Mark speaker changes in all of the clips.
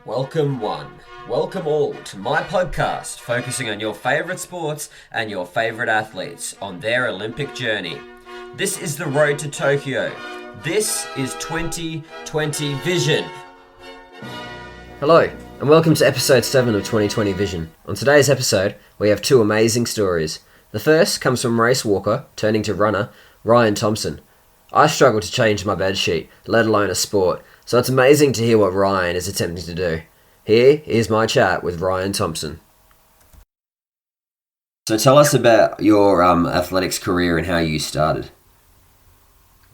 Speaker 1: Welcome one, welcome all to my podcast focusing on your favourite sports and your favourite athletes on their Olympic journey. This is the road to Tokyo. This is 2020 Vision. Hello, and welcome to episode 7 of 2020 Vision. On today's episode, we have two amazing stories. The first comes from race walker, turning to runner, Ryan Thomson. I struggle to change my bedsheet, let alone a sport, so it's amazing to hear what Ryan is attempting to do. Here is my chat with Ryan Thomson. So tell us about your athletics career and how you started.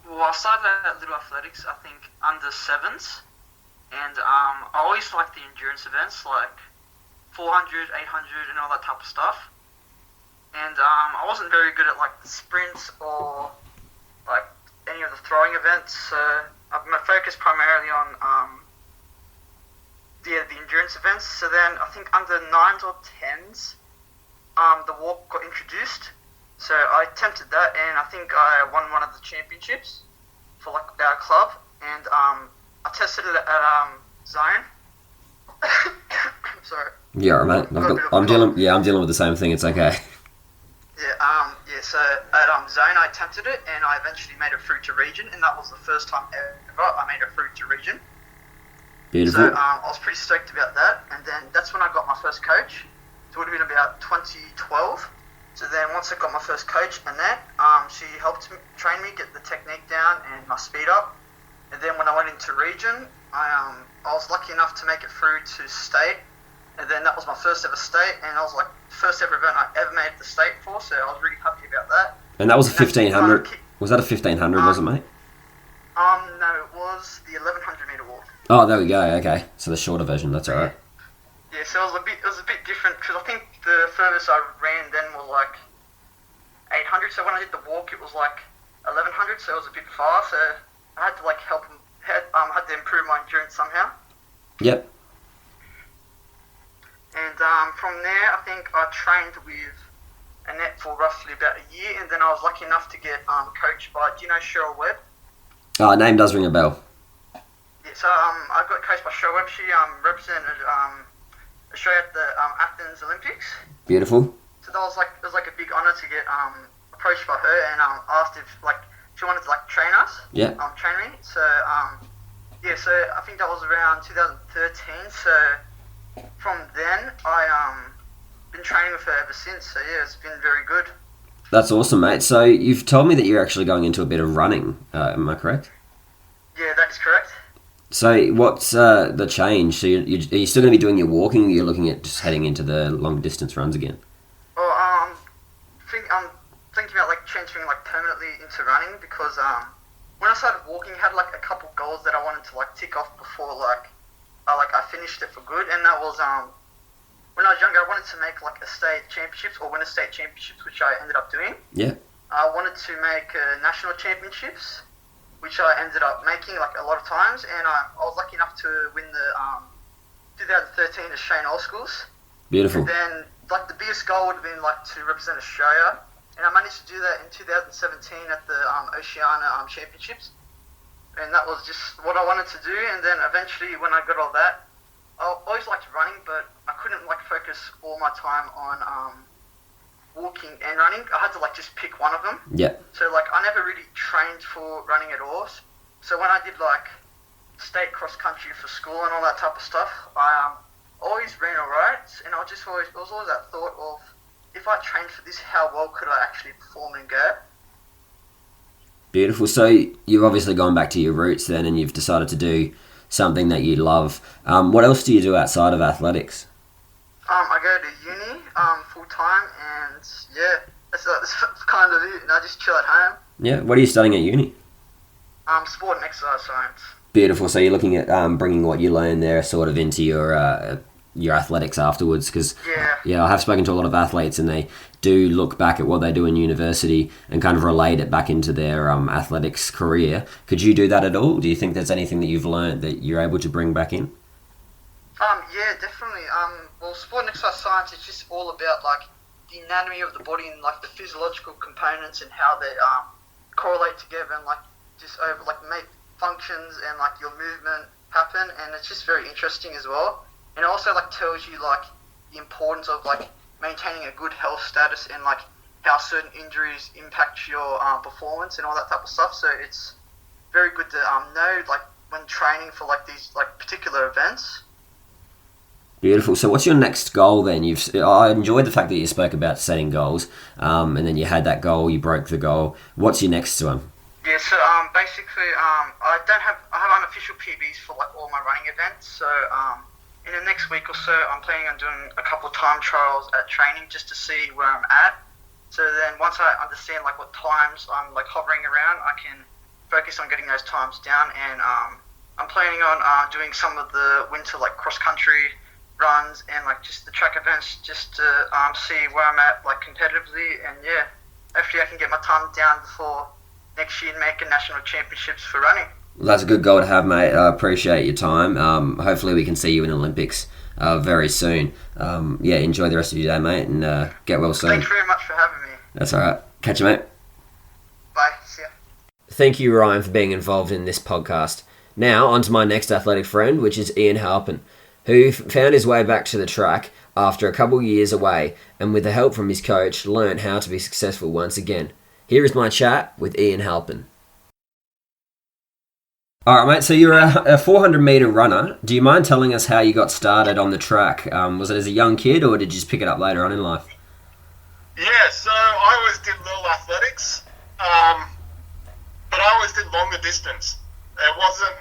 Speaker 2: Well, I started at Little Athletics, I think, under 7s. And I always liked the endurance events, like 400, 800, and all that type of stuff. And I wasn't very good at, like, the sprints or, like, any of the throwing events. So my focus primarily on the endurance events. So then I think under 9s or 10s, the walk got introduced. So I attempted that, and I think I won one of the championships for like our club. And I tested it at Zone. Sorry.
Speaker 1: Yeah, mate. I'm dealing with the same thing. It's okay.
Speaker 2: So at Zone, I attempted it, and I eventually made it through to region, and that was the first time ever I made it through to region.
Speaker 1: Beautiful.
Speaker 2: So I was pretty stoked about that, and then that's when I got my first coach. It would have been about 2012. So then once I got my first coach, Annette, she helped me, train me, get the technique down and my speed up. And then when I went into region, I was lucky enough to make it through to state. And then that was my first ever state, and I was like the first ever event I ever made the state for, so I was really happy about that.
Speaker 1: And that was a 1500. Was that a 1500, was it, mate?
Speaker 2: No, it was the 1100 meter walk.
Speaker 1: Oh, there we go. Okay, so the shorter version. That's all right.
Speaker 2: Yeah, so it was a bit different because I think the furthest I ran then was like 800. So when I did the walk, it was like 1100. So it was a bit far. So I had to like help him. Had to improve my endurance somehow.
Speaker 1: Yep.
Speaker 2: And from there, I think I trained with Annette for roughly about a year, and then I was lucky enough to get coached by, do you know Cheryl Webb?
Speaker 1: Oh, name does ring a bell.
Speaker 2: Yeah, so I got coached by Cheryl Webb. She represented Australia at the Athens Olympics.
Speaker 1: Beautiful.
Speaker 2: So it was like a big honour to get approached by her and asked if like she wanted to like train us.
Speaker 1: Yeah.
Speaker 2: Train me. So so I think that was around 2013. So from then, I been training with her ever since. So yeah, it's been very good.
Speaker 1: That's awesome, mate. So you've told me that you're actually going into a bit of running. Am I correct?
Speaker 2: Yeah, that is correct.
Speaker 1: So what's the change? So are you still going to be doing your walking? Or you're looking at just heading into the long distance runs again?
Speaker 2: Well, I'm thinking about like changing like permanently into running because when I started walking, I had like a couple goals that I wanted to like tick off before I finished it for good, and that was when I was younger, I wanted to make like a state championships or win a state championships, which I ended up doing.
Speaker 1: Yeah. I
Speaker 2: wanted to make national championships, which I ended up making like a lot of times, and I was lucky enough to win the 2013 Australian All Schools.
Speaker 1: Beautiful.
Speaker 2: And then like the biggest goal would have been like to represent Australia, and I managed to do that in 2017 at the Oceania Championships. And that was just what I wanted to do. And then eventually, when I got all that, I always liked running, but I couldn't like focus all my time on walking and running. I had to like just pick one of them.
Speaker 1: Yeah.
Speaker 2: So like I never really trained for running at all. So when I did like state cross country for school and all that type of stuff, I always ran alright. And it was always that thought of, if I trained for this, how well could I actually perform and go?
Speaker 1: Beautiful. So you've obviously gone back to your roots then, and you've decided to do something that you love. What else do you do outside of athletics?
Speaker 2: I go to uni full time, and yeah, that's kind of it. And I just chill at home.
Speaker 1: Yeah. What are you studying at uni?
Speaker 2: Sport and exercise science.
Speaker 1: Beautiful. So you're looking at bringing what you learn there sort of into your athletics afterwards, because I have spoken to a lot of athletes, and they do look back at what they do in university and kind of relate it back into their athletics career. Could you do that at all? Do you think there's anything that you've learned that you're able to bring back in?
Speaker 2: Yeah, definitely. Well, sport and exercise science is just all about like the anatomy of the body and like the physiological components and how they correlate together and like just over like functions and like your movement happen, and it's just very interesting as well. And it also like tells you like the importance of like maintaining a good health status and like how certain injuries impact your performance and all that type of stuff. So it's very good to know like when training for like these like particular events.
Speaker 1: Beautiful. So what's your next goal then? I enjoyed the fact that you spoke about setting goals, and then you had that goal, you broke the goal. What's your next one?
Speaker 2: Yeah, so basically I have unofficial PBs for like all my running events. So in the next week or so, I'm planning on doing a couple of time trials at training just to see where I'm at. So then once I understand like what times I'm like hovering around, I can focus on getting those times down. And I'm planning on doing some of the winter like cross country runs and like just the track events just to see where I'm at like competitively, and yeah, hopefully I can get my time down before next year and make a national championships for running.
Speaker 1: Well, that's a good goal to have, mate. I appreciate your time. Hopefully we can see you in the Olympics very soon. Yeah, enjoy the rest of your day, mate, and get well soon.
Speaker 2: Thanks very much for having me.
Speaker 1: That's alright. Catch you, mate.
Speaker 2: Bye. See ya.
Speaker 1: Thank you, Ryan, for being involved in this podcast. Now, on to my next athletic friend, which is Ian Halpin, who found his way back to the track after a couple of years away, and with the help from his coach, learned how to be successful once again. Here is my chat with Ian Halpin. Alright, mate, so you're a 400 metre runner. Do you mind telling us how you got started on the track? Was it as a young kid, or did you just pick it up later on in life?
Speaker 3: Yeah, so I always did little athletics, but I always did longer distance. It wasn't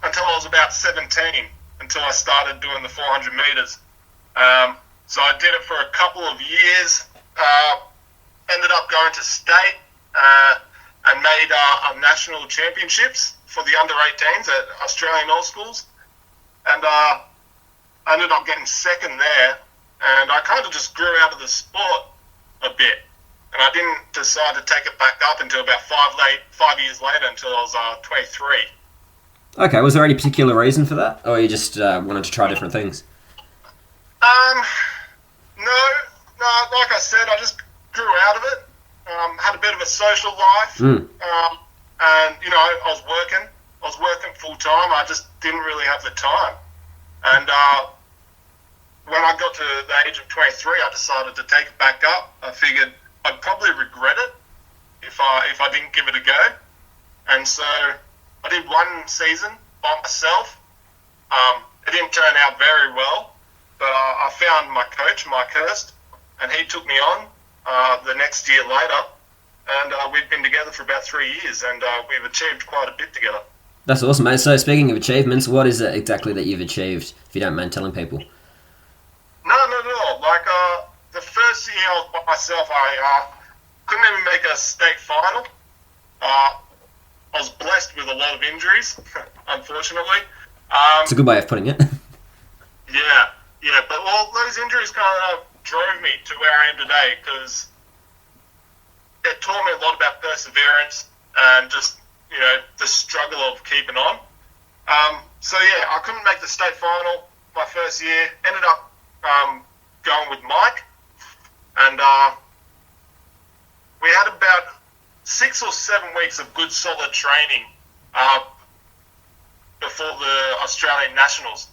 Speaker 3: until I was about 17 until I started doing the 400 metres. So I did it for a couple of years, ended up going to state and made national championships for the under-18s at Australian All Schools. And I ended up getting second there, and I kind of just grew out of the sport a bit. And I didn't decide to take it back up until about 5 years later, until I was 23.
Speaker 1: Okay, was there any particular reason for that? Or you just wanted to try different things?
Speaker 3: No, like I said, I just grew out of it. Had a bit of a social life. And, you know, I was working full time. I just didn't really have the time. And when I got to the age of 23, I decided to take it back up. I figured I'd probably regret it if I didn't give it a go. And so I did one season by myself. It didn't turn out very well, but I found my coach, Mike Hurst, and he took me on the next year later, and we've been together for about 3 years, and we've achieved quite a bit together.
Speaker 1: That's awesome, mate. So speaking of achievements, what is it exactly that you've achieved, if you don't mind telling people?
Speaker 3: No, not at all. Like, the first year I was by myself, I couldn't even make a state final. I was blessed with a lot of injuries, unfortunately.
Speaker 1: It's a good way of putting it.
Speaker 3: Yeah, but all those injuries kind of drove me to where I am today, because it taught me a lot about perseverance and just, you know, the struggle of keeping on. So yeah, I couldn't make the state final my first year. Ended up going with Mike, and we had about 6 or 7 weeks of good solid training before the Australian Nationals,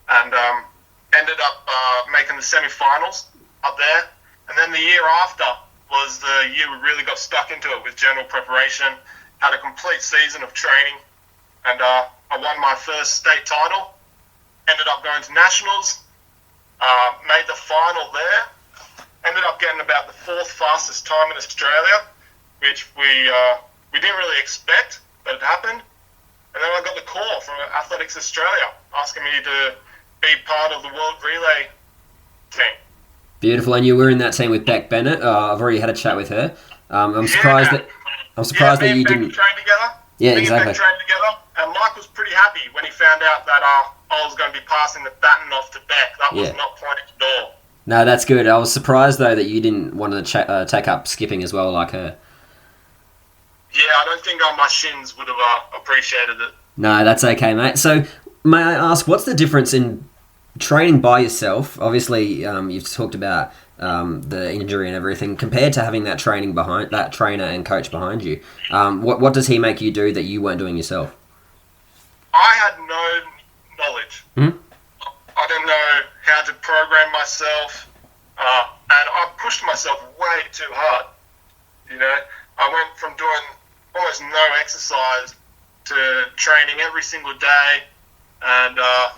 Speaker 3: and ended up making the semi-finals up there. And then the year after was the year we really got stuck into it with general preparation, had a complete season of training, and I won my first state title, ended up going to Nationals, made the final there, ended up getting about the 4th fastest time in Australia, which we didn't really expect, but it happened. And then I got the call from Athletics Australia asking me to be part of the World Relay team.
Speaker 1: Beautiful, and you were in that team with Beck Bennett. I've already had a chat with her. I'm surprised that you didn't
Speaker 3: train together.
Speaker 1: Yeah, exactly.
Speaker 3: Trained together, and Mike was pretty happy when he found out that I was going to be passing the baton off to Beck. That was not pointed at all.
Speaker 1: No, that's good. I was surprised though that you didn't want to take up skipping as well, like her.
Speaker 3: Yeah, I don't think my shins would have appreciated it.
Speaker 1: No, that's okay, mate. So, may I ask, what's the difference in training by yourself? Obviously, you've talked about the injury and everything, compared to having that trainer and coach behind you. What does he make you do that you weren't doing yourself?
Speaker 3: I had no knowledge. I didn't know how to program myself, and I pushed myself way too hard. You know, I went from doing almost no exercise to training every single day, and I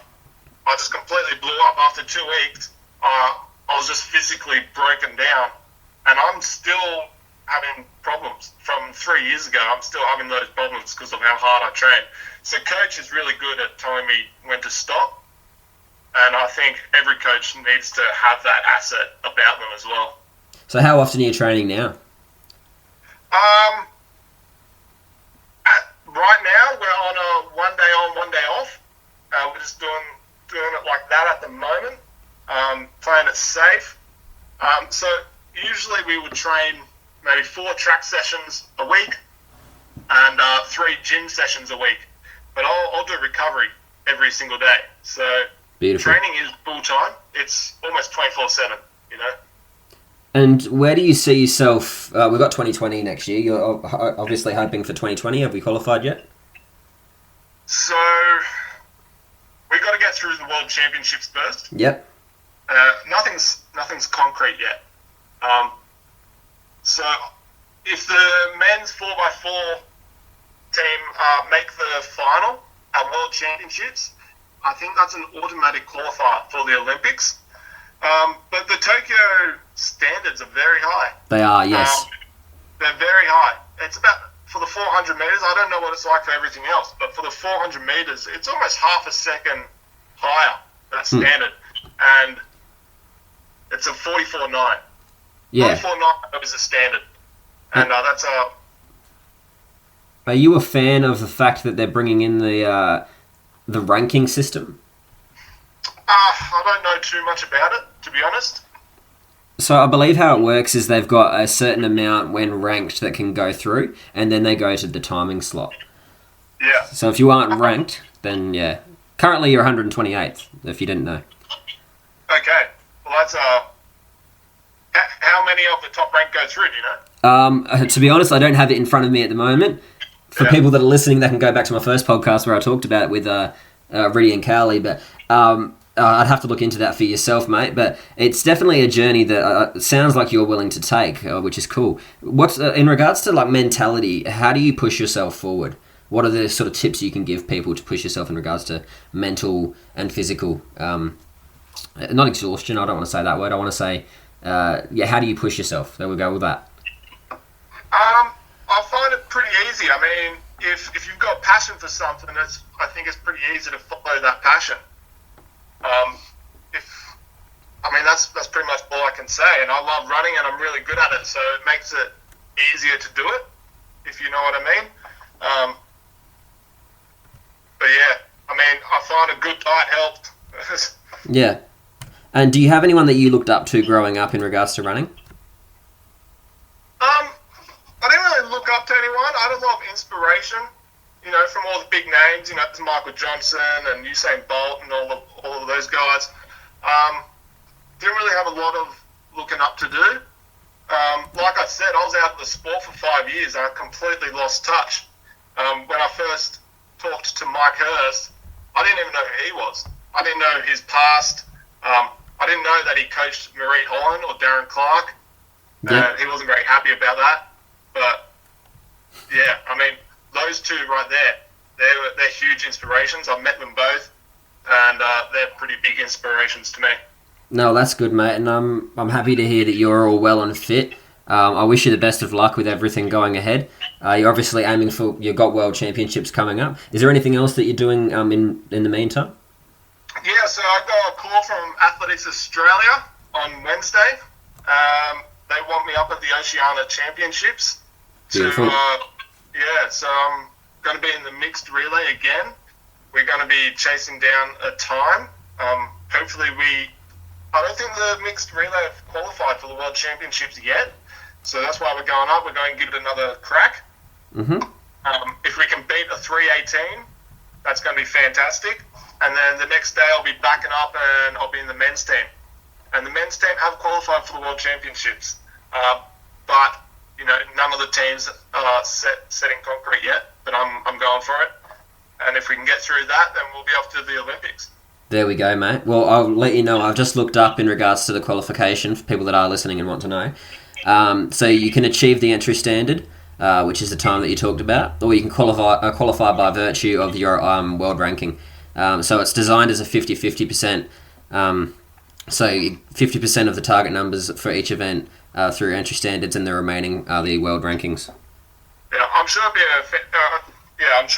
Speaker 3: just completely blew up after 2 weeks. I was just physically broken down, and I'm still having problems from 3 years ago. I'm still having those problems because of how hard I train. So coach is really good at telling me when to stop, and I think every coach needs to have that asset about them as well.
Speaker 1: So how often are you training now?
Speaker 3: Right now we're on a 1 day on, 1 day off. We're just doing it like that at the moment, playing it safe. So usually we would train maybe 4 track sessions a week and 3 gym sessions a week. But I'll do recovery every single day. So
Speaker 1: Beautiful.
Speaker 3: Training is full time. It's almost 24/7. You know.
Speaker 1: And where do you see yourself? We've got 2020 next year. You're obviously hoping for 2020. Have we qualified yet?
Speaker 3: So we got to get through the World Championships first.
Speaker 1: Yep.
Speaker 3: Nothing's concrete yet. So if the men's 4x4 team make the final at World Championships, I think that's an automatic qualifier for the Olympics. But the Tokyo standards are very high.
Speaker 1: They are, yes.
Speaker 3: They're very high. It's about, for the 400 metres, I don't know what it's like for everything else, but for the 400 metres, it's almost half a second higher, that standard. And it's a 44.9.
Speaker 1: Yeah.
Speaker 3: 44.9 is the standard. And that's a...
Speaker 1: Are you a fan of the fact that they're bringing in the ranking system?
Speaker 3: I don't know too much about it, to be honest.
Speaker 1: So I believe how it works is they've got a certain amount when ranked that can go through, and then they go to the timing slot.
Speaker 3: Yeah.
Speaker 1: So if you aren't ranked, then yeah. Currently you're 128th, if you didn't know.
Speaker 3: Okay. Well, that's... how many of the top rank go through, do you know?
Speaker 1: To be honest, I don't have it in front of me at the moment. For people that are listening, they can go back to my first podcast where I talked about it with Riddy and Carly, but... I'd have to look into that for yourself, mate. But it's definitely a journey that sounds like you're willing to take, which is cool. What's in regards to like mentality? How do you push yourself forward? What are the sort of tips you can give people to push yourself in regards to mental and physical? Not exhaustion. I don't want to say that word. I want to say, how do you push yourself? There we go with that.
Speaker 3: I find it pretty easy. I mean, if you've got passion for something, I think it's pretty easy to follow that passion. That's pretty much all I can say, and I love running and I'm really good at it, so it makes it easier to do it, if you know what I mean. But yeah, I find a good diet helped.
Speaker 1: Yeah. And do you have anyone that you looked up to growing up in regards to running?
Speaker 3: I didn't really look up to anyone. I had a lot of inspiration, from all the big names, Michael Johnson and Usain Bolt and all of those guys. Didn't really have a lot of looking up to do. Like I said, I was out of the sport for 5 years. I completely lost touch. When I first talked to Mike Hurst, I didn't even know who he was. I didn't know his past. I didn't know that he coached Marie Holland or Darren Clark.
Speaker 1: Yeah.
Speaker 3: He wasn't very happy about that. But, yeah, those two right there, they're huge inspirations. I've met them both, and they're pretty big inspirations to me.
Speaker 1: No, that's good, mate, and I'm happy to hear that you're all well and fit. I wish you the best of luck with everything going ahead. You're obviously aiming for your Got World Championships coming up. Is there anything else that you're doing in the meantime?
Speaker 3: Yeah, so I got a call from Athletics Australia on Wednesday. They want me up at the Oceania Championships.
Speaker 1: Beautiful.
Speaker 3: So I'm going to be in the mixed relay again. We're going to be chasing down a time. Hopefully I don't think the mixed relay have qualified for the World Championships yet. So that's why we're going up. We're going to give it another crack.
Speaker 1: Mm-hmm.
Speaker 3: If we can beat a 3:18, that's going to be fantastic. And then the next day I'll be backing up and I'll be in the men's team. and the men's team have qualified for the World Championships. But none of the teams are set in concrete yet. But I'm going for it, and if we can get through that, then we'll be off to the Olympics.
Speaker 1: There we go, mate. Well, I'll let you know. I've just looked up in regards to the qualification for people that are listening and want to know. So you can achieve the entry standard, which is the time that you talked about, or you can qualify by virtue of your world ranking. So it's designed as a 50-50%. So 50% of the target numbers for each event through entry standards, and the remaining are the world rankings.
Speaker 3: Yeah, I'm sure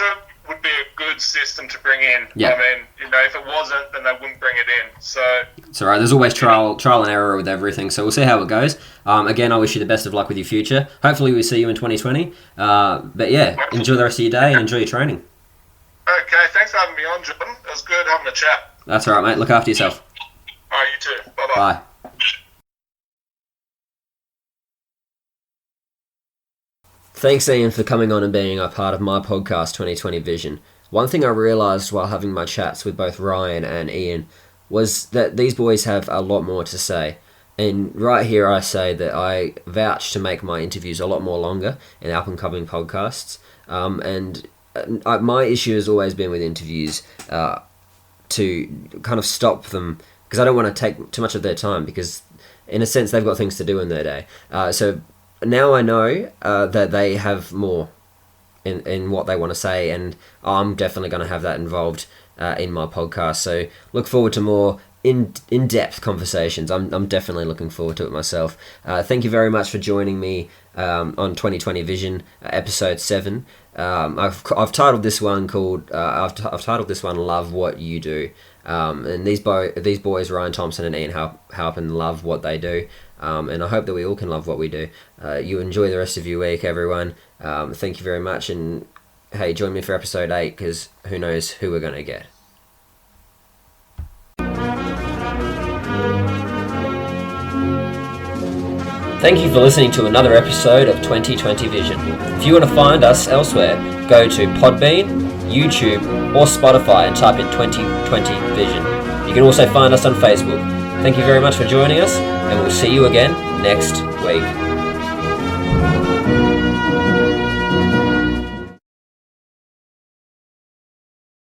Speaker 3: it would be a good system to bring in.
Speaker 1: Yeah.
Speaker 3: I mean, if it wasn't, then they wouldn't bring it in. So
Speaker 1: it's all right. There's always trial and error with everything. So we'll see how it goes. Again, I wish you the best of luck with your future. Hopefully, we see you in 2020. But yeah, enjoy the rest of your day and enjoy your training.
Speaker 3: Okay, thanks for having me on, Jordan. It was good having a chat.
Speaker 1: That's all right, mate. Look after yourself.
Speaker 3: All right, you too. Bye-bye.
Speaker 1: Bye. Thanks, Ian, for coming on and being a part of my podcast, 2020 Vision. One thing I realised while having my chats with both Ryan and Ian was that these boys have a lot more to say. And right here I say that I vouch to make my interviews a lot more longer in up-and-coming podcasts. My issue has always been with interviews to kind of stop them, because I don't want to take too much of their time, because in a sense they've got things to do in their day. So now I know that they have more in what they want to say, and I'm definitely going to have that involved in my podcast. So look forward to more in-depth conversations. I'm definitely looking forward to it myself. Thank you very much for joining me on 2020 Vision, episode 7. I've titled this one I've titled this one "Love What You Do." And these boys, Ryan Thomson and Ian Halpin, love what they do. And I hope that we all can love what we do. You enjoy the rest of your week, everyone. Thank you very much. And hey, join me for episode 8, because who knows who we're going to get. Thank you for listening to another episode of 2020 Vision. If you want to find us elsewhere, go to Podbean, YouTube, or Spotify and type in 2020 Vision. You can also find us on Facebook. Thank you very much for joining us, and we'll see you again next week.